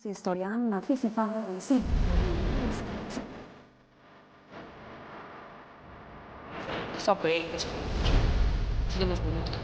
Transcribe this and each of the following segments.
Si historian, në fisë një fanë dhe si. Sa projekte që më shpënit.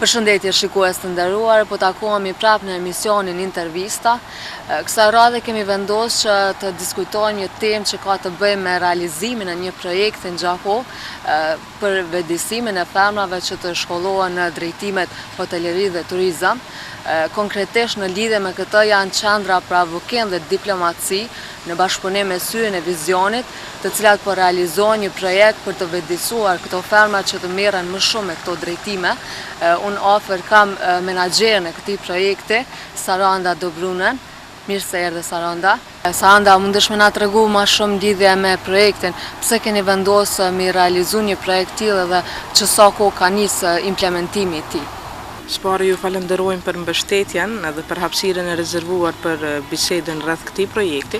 Përshëndetje shikues të nderuar, po takohemi prapë në emisionin Intervista. Kësaj radhe kemi vendosur që të diskutojmë një temë që ka të bëjë me realizimin e një projekti në Gjakovë për vetëdijsimin e femrave që të shkollohen në drejtimet hoteleri dhe turizëm. Konkretisht në lidhje me këtë janë qendra për avokim dhe diplomaci në bashkëpunim me Syrin e Vizionit, të cilat po realizojnë një projekt për të vetëdijsuar këto femra që të merren më shumë me këto drejtime. Unë ofër kam menaxherin e këtij projekti, Saranda Dobrunen. Mirë se erdhe Saranda. Saranda, mundesh me na tregu më shumë lidhje me projektin, pse keni vendosur mi realizu një projekt tillë dhe që sa kohë ka nisë implementimi i tij? Shpare ju falenderojmë për mbështetjen edhe për hapësirën e rezervuar për bisedën rreth këtij projekti.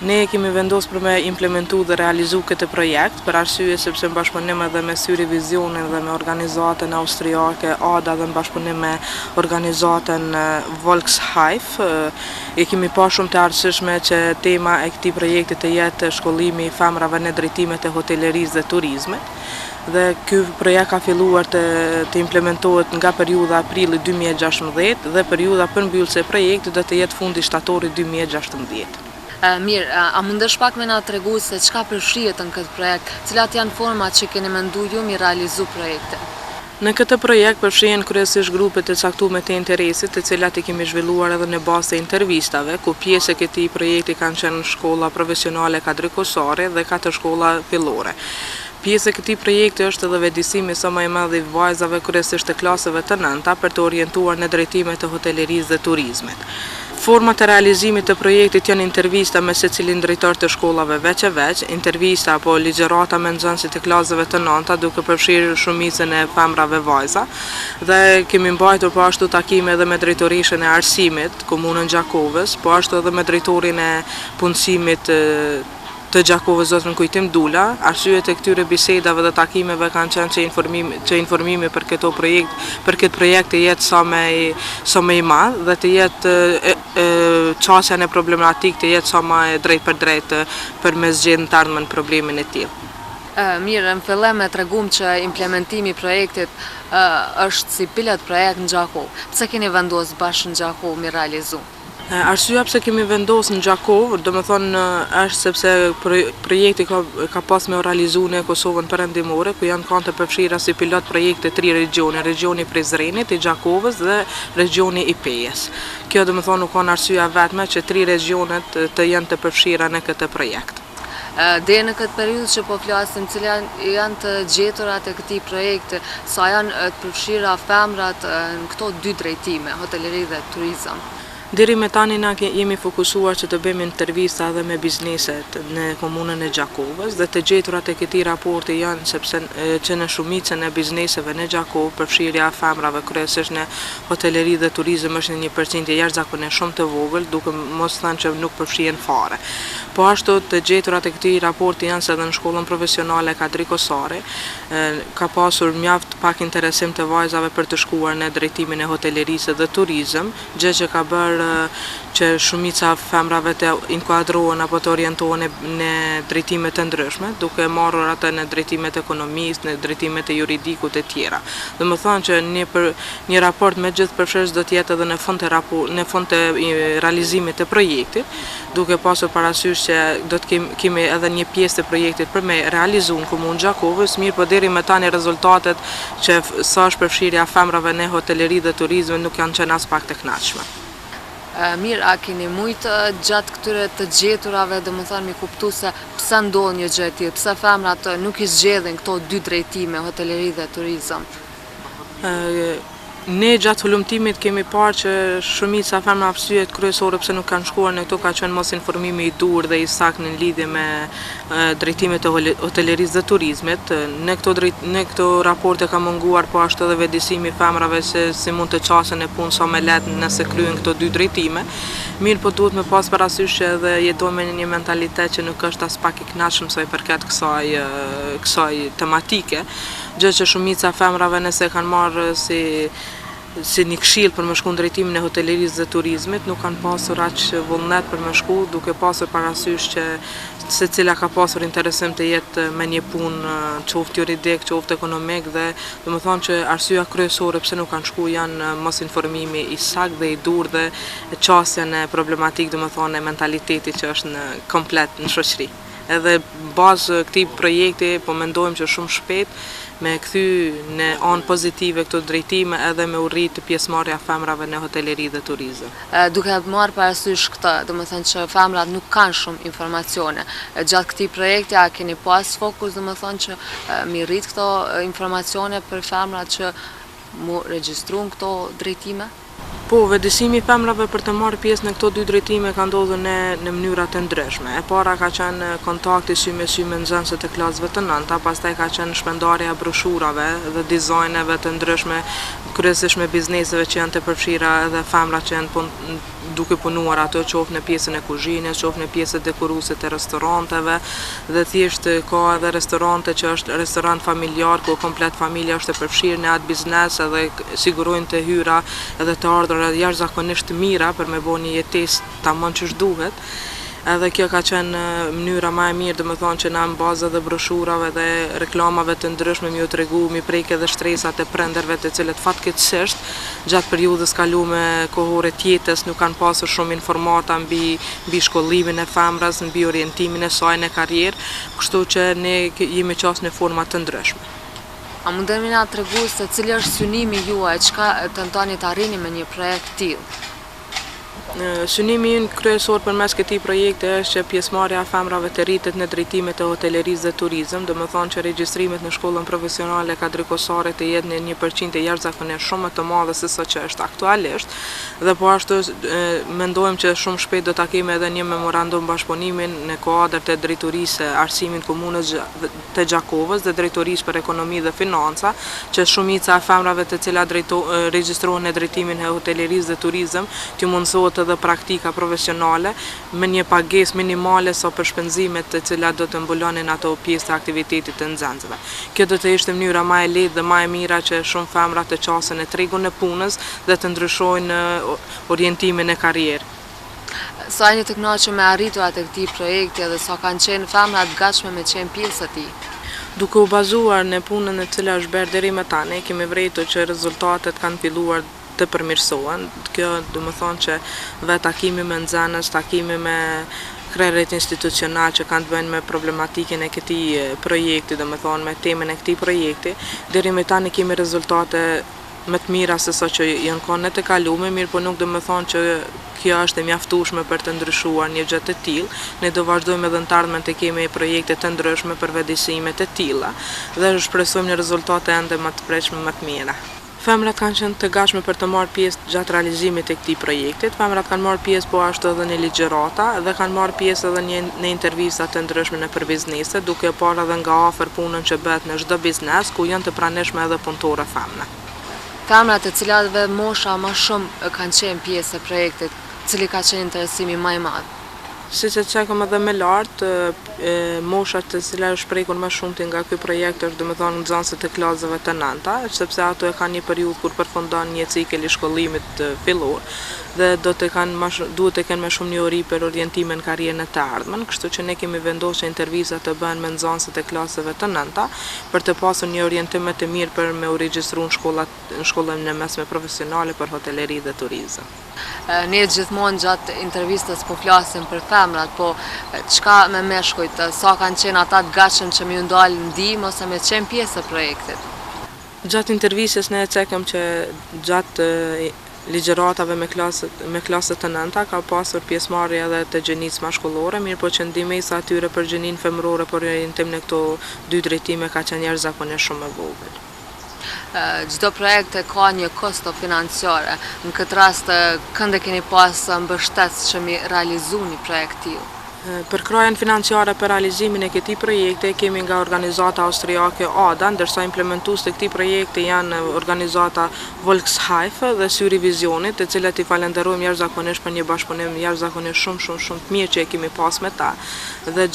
Ne kemi vendosur për me implementu dhe realizu këtë projekt, për arsye sepse në bashkëpunim edhe me Syri Vizionin dhe me organizatën austriake ADA dhe në bashkëpunim me organizatën Volkshive, e kemi pa shumë të arsyeshme që tema e këtij projekti të jetë shkollimi i femrave në drejtimet e hotelerisë dhe turizmit. Dhe ky projekt ka filluar të implementohet nga periudha aprilli 2016 dhe periudha përmbyllëse e projektit do të jetë fundi shtatorit 2016. Mirë, a mundesh pak me na tregu se çka përfshihet në këtë projekt, cilat janë format që keni menduar ju mi realizu projektin? Në këtë projekt përfshihen kryesisht grupet e caktuara të interesit, të cilat i kemi zhvilluar edhe në bazë të intervistave, ku pjesë e këtij projekti kanë qenë shkolla profesionale kadrikosare dhe 4 shkolla fillore. Pjesë e këtij projekti është edhe vetëdijsimi sa më i madh i vajzave kryesisht të klaseve të nënta për të orientuar në drejtimet e hotelerisë dhe turizmit. Format e realizimit të projektit janë intervista me secilin drejtor të shkollave veç e veç, intervista apo ligjërata me nxënësit e klaseve të nënta duke përfshirë shumicën e femrave vajza, dhe kemi mbajtur po ashtu takime edhe me drejtorishën e arsimit, komunën Gjakovës, po ashtu edhe me drejtorin e punësimit të Gjakovës, zotrin Kujtim Dula. Arsyet e këtyre bisedave dhe takimeve kanë qenë që informimi për këtë projekt të jetë sa më i madh dhe të jetë çështja e problematik të jetë sa më drejt për drejt për me zgjedhë të ardhmen problemin e tillë. Mirë, në fillim e tregum që implementimi i projektit është si pilot projekt në Gjakovë. Pse keni vendosur bashkë në Gjakovë mi realizu? Arsyeja pse kemi vendosur në Gjakovë, domethënë është sepse projekti ka pas me realizu në Kosovën Perëndimore, ku janë kanë të përfshira si pilot projekte 3 regione, regioni Prizrenit, i Gjakovës dhe regioni i Pejës. Kjo domethënë nuk ka arsyeja vetme që 3 regionet të jenë të përfshira në këtë projekt. Deri në këtë periudhë që po flasim, cilat janë të gjeturat e këtij projekti, sa janë të përfshira femrat në këto 2 drejtime, hoteleri dhe turizëm? Deri me tani na jemi fokusuar që të bëjmë intervista edhe me bizneset në komunën e Gjakovës dhe të gjeturat e këtij raporti janë sepse që në shumicën e bizneseve në Gjakovë përfshirja e femrave kryesisht në hoteleri dhe turizëm është në një përqindje jashtëzakonisht shumë të vogël, duke mos thënë që nuk përfshihen fare. Po ashtu të gjeturat e këtij raporti janë se edhe në shkollën profesionale kadrikosare ka pasur mjaft pak interesim të vajzave për të shkuar në drejtimin e hotelerisë dhe turizëm, gjë që ka bërë që shumica femrave të inkuadrohen apo të orientohen në drejtime të ndryshme, duke marrur atë në drejtimet ekonomisë, në drejtimet e juridikut e tjera. Do të thonë që një raport me gjithë përfshirës do të jetë edhe në fund të realizimit të projektit, duke pasur parasysh që do të kemi edhe një pjesë të projektit për me realizu në Komunë Gjakovës, mirë po deri me tani rezultatet që sa është përfshirja femrave në hoteleri dhe turizme nuk janë qenë as pak të kënaqshme. Mirë, a keni mujtë gjatë këtyre të gjeturave, dhe më thënë mi kuptu se pse ndodh një gjë e tillë, pse femrat nuk i zgjedhin këto dy drejtime, hoteleri dhe turizëm? Ne gjatë hulumtimit kemi parë që shumica femra arsyet kryesore pse nuk kanë shkuar në këto ka qenë mos informimi i dur dhe i saktë në lidhje me drejtimet e hotelerisë dhe turizmit. Në këto raporte ka munguar po ashtu edhe vëdësimi i femrave se si mund të qasen e punë sa më lehtë nëse kryen këto dy drejtime. Mirë po duhet me pas parasysh që edhe jetojmë në një mentalitet që nuk është as pak i kënaqshëm sa i përket kësaj tematike, gjë që shumica femrave nëse kanë marrë si një këshill për me shku në drejtimin e hotelerisë dhe turizmit, nuk kanë pasur aq vullnet për me shku, duke pasur parasysh që secila ka pasur interesim të jetë me një punë qoftë juridik, qoftë ekonomik dhe domethënë që arsyeja kryesore pse nuk kanë shku janë mos informimi i saktë dhe i dur dhe qasja në problematikë domethënë e mentalitetit që është në komplet në shoqëri. Edhe bazë këtij projekti po mendojmë që shumë shpejt me kthy në anë pozitive këto drejtime edhe me urrit pjesëmarrja femrave në hoteleri dhe turizëm. Duke marrë parasysh këtë, domethënë që femrat nuk kanë shumë informacione. Gjatë këtij projekti a keni pas fokus domethënë që mi rrit këto informacione për femrat që mu regjistruan këto drejtime? Po, vëdësimi i femrave për të marrë pjesë në këto dy drejtime ka ndodhur në mënyra të ndryshme. E para ka qenë kontakti sy me nxënësët e klasëve të nënta, pastaj ka qenë shpërndarja e broshurave dhe dizajneve të ndryshme, kryesisht me bizneseve që janë të përfshira edhe femra që janë duke punuar ato qoftë në pjesën e kuzhinës, qoftë në pjesën dekoruese të restoranteve dhe thjesht ka edhe restorante që është restorant familjar ku komplet familja është e përfshirë në atë biznes edhe sigurojnë të hyra edhe të ardhur jashtëzakonisht të mira për me bënë një jetesë tamam ç'është duhet. Edhe kjo ka qenë mënyra më e mirë, domethënë që na në bazë edhe broshurave dhe reklamave të ndryshme mi u tregu, mi prek edhe shtresat e prindërve të cilët fatkeqësisht gjatë periudhës kaluar kohore të jetës nuk kanë pasur shumë informata mbi shkollimin e femrës, mbi orientimin e saj në karrierë, kështu që ne jemi qasë në forma të ndryshme. A mundeni na tregu se cili është synimi juaj, çka tentoni të arrini me një projekt të tillë? Synimi ynë kryesor përmes këtij projekti është që pjesëmarrja e femrave të rritet në drejtimet e hotelerisë dhe turizëm, domethënë që regjistrimet në shkollën profesionale kadrikossare të jetë në 1% jashtëzakonisht shumë më të madhe se sa që është aktualisht, dhe po ashtu mendojmë që shumë shpejt do ta kemi edhe një memorandum bashkëpunimi në kuadër të drejtorisë arsimin komunës të Gjakovës dhe drejtorisë për ekonomi dhe financa, që shumica e femrave të cilat regjistrohen në drejtimin e hotelerisë dhe turizëm të mundësohet edhe praktika profesionale me një pagesë minimale sa për shpenzimet të cilat do të mbulonin ato pjesë të aktivitetit të nxënësve. Kjo do të ishte mënyra më e lehtë dhe më e mira që shumë femra të qasen në tregun e punës dhe të ndryshojnë orientimin e karrierë. Sa jeni të kënaqur me arriturat e këtij projekti dhe sa kanë qenë femrat të gatshme me qenë pjesë e tij? Duke u bazuar në punën e cila është bërë deri më tani, kemi vërejtur që rezultatet kanë filluar të përmirësohen. Kjo do të thonë që vetë takimi me nxënës, takimi me krerët institucional që kanë të bëjnë me problematikën e këtij projekti, do të thonë me temën e këtij projekti, deri më tani kemi rezultate më të mira se sa që janë kanë të kaluar, mirë po nuk do të thonë që kjo është e mjaftueshme për të ndryshuar një gjë të tillë. Ne do vazhdojmë edhe në të ardhmen të kemi projekte të ndryshme për vëdësime të tilla dhe shpresojmë një rezultate ende më të prekshme më të mira. Femrat kanë qenë të gatshme për të marrë pjesë gjatë realizimit të këtij projekti. Femrat kanë marrë pjesë po ashtu edhe në ligjërata dhe kanë marrë pjesë edhe në intervista të ndryshme nëpër biznese, duke parë edhe nga afër punën që bëhet në çdo biznes ku janë të pranishme edhe punëtore femra. Femrat të cilave mosha më shumë kanë qenë pjesë e projektit, cili ka qenë interesimi më i madh? Siç e çekëm edhe me lartë, moshat të cilat është prekur më shumë nga ky projekt është domethënë nxënësit e klasave të nënta, sepse ato e kanë një periudhë kur përfundon një cikël i shkollimit fillor dhe duhet të kenë më shumë një ori për orientimin në karrierën e të ardhmen, kështu që ne kemi vendosur që intervistat të bëhen me nxënësit e klasave të nënta për të pasur një orientim më të mirë për me u regjistru në shkollën e mesme profesionale për hoteleri dhe turizëm. Ne gjithmonë gjatë intervistës po flasim për femrat, po çka me meshkujt, sa kanë qenë ata të gatshëm që më ndalë ndihmë ose me qenë pjesë e projektit? Gjatë intervistës ne e cekëm që gjatë ligjëratave me klasët të nënta ka pasur pjesëmarrje edhe të gjenisë mashkullore, mirë po që ndihmesa atyre për gjeninë femërore për orientim në këto dy drejtime ka qenë jashtëzakonisht shumë e vogël. Çdo projekt ka një kosto financiare. Në këtë rast, kënde keni pas mbështetës që mi realizu një projekt tillë? Për krajen financiare për realizimin e këtij projekti kemi nga organizata austriake ADA, ndërsa implementues të këtij projekti janë organizata Volkswagen dhe Syri Vizionit, të cilat i falenderojmë jashtëzakonisht për një bashkëpunim jashtëzakonisht shumë të mirë që e kemi pas me ta. Dhe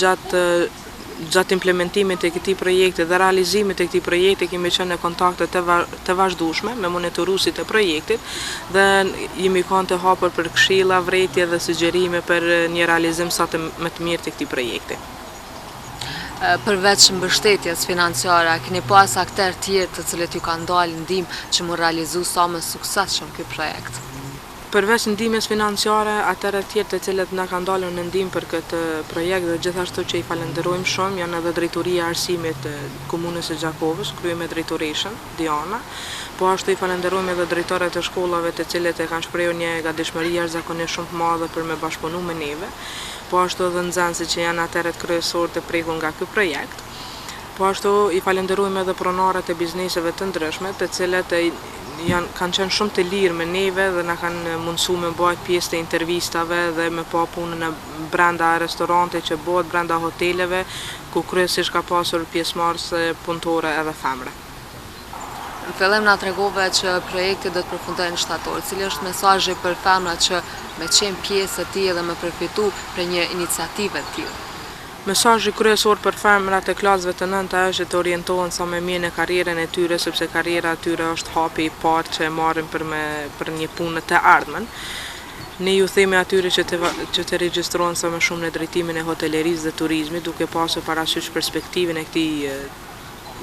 gjatë implementimit të këtij projekti dhe realizimit të këtij projekti kemi qenë në kontakte të vazhdueshme me monitoruesit e projektit dhe jemi kanë të hapur për këshilla, vërejtje dhe sugjerime për një realizim sa më të mirë të këtij projekti. Përveç mbështetjes financiare, keni pas aktorë tjerë të cilët ju kanë dalë ndihmë që mu realizu sa më suksesshëm ky projekt? Përveç ndihmës financiare, atëra tjerë të cilët na kanë dalur në ndihmë për këtë projekt dhe gjithashtu që i falenderojmë shumë janë edhe Drejtoria e Arsimit e Komunës së Gjakovës, kryeme drejtoreshën Diana, po ashtu i falenderojmë edhe drejtorët e shkollave të cilët e kanë shprehur një gatishmëri jashtëzakonisht shumë të madhe për me bashkëpunu me neve, po ashtu edhe nxënësit që janë atëret kryesorë të prekur nga ky projekt. Po ashtu i falenderojmë edhe pronarët e bizneseve të ndryshme, të cilët kanë qenë shumë të lirë me neve dhe na kanë mundësu me bëjt pjesë të intervistave dhe me pa punën e brenda restorante që bëhet brenda hoteleve, ku kryesisht ka pasur pjesëmarrës punëtore edhe femra. Në fillim na tregove që projekti do të përfundojë në shtator. Cili është mesazhi për femrat që me qenë pjesë e tij dhe me përfitu për një iniciativë të tillë? Mesazhi kryesor për femrat e klasëve të nënta është të orientohen sa më mirë në karrierën e tyre, sepse karriera e tyre është hapi i parë që e marrin për një punë të ardhmen. Ne ju themi atyre që të regjistrohen sa më shumë në drejtimin e hotelerisë dhe turizmit, duke pasur parasysh perspektivën e këtij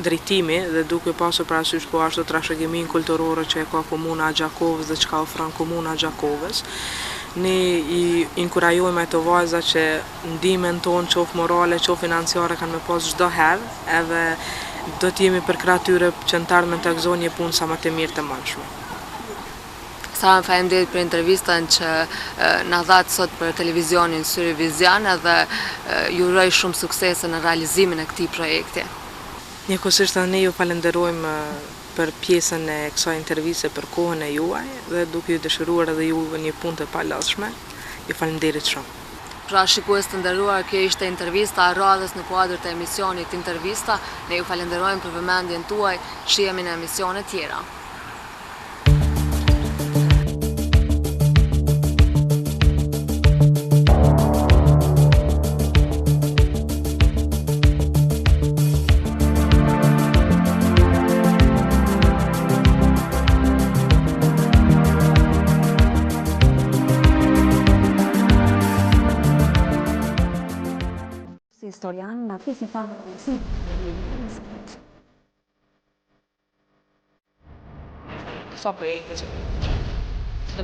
drejtimi dhe duke pasur parasysh po ashtu trashëgiminë kulturore që e ka komuna e Gjakovës dhe që ka ofron komuna e Gjakovës. Ne i inkurajojmë ato vajza që ndihmën tonë qoftë morale, qoftë financiare kanë me pas çdo herë, edhe do të jemi përkrah tyre që në të ardhmen të gëzojnë një punë sa më të mirë të mundshme. Sa më faleminderit për intervistën që na dhatë sot për televizionin Syri Vizion dhe ju uroj shumë suksese në realizimin e këtij projekti. Njëkohësisht ne ju falenderojmë për pjesën e kësaj interviste, për kohën e juaj dhe duke ju dëshiruar edhe juve një punë të palodhshme. Ju falenderit shumë. Pra shikues të nderuar, kjo ishte intervista e radhës në kuadër të emisionit Intervista. Ne ju falenderojmë për vëmendjen tuaj, shihemi në emisione tjera. Historian, ma qui si fa sì. So questo. Sì.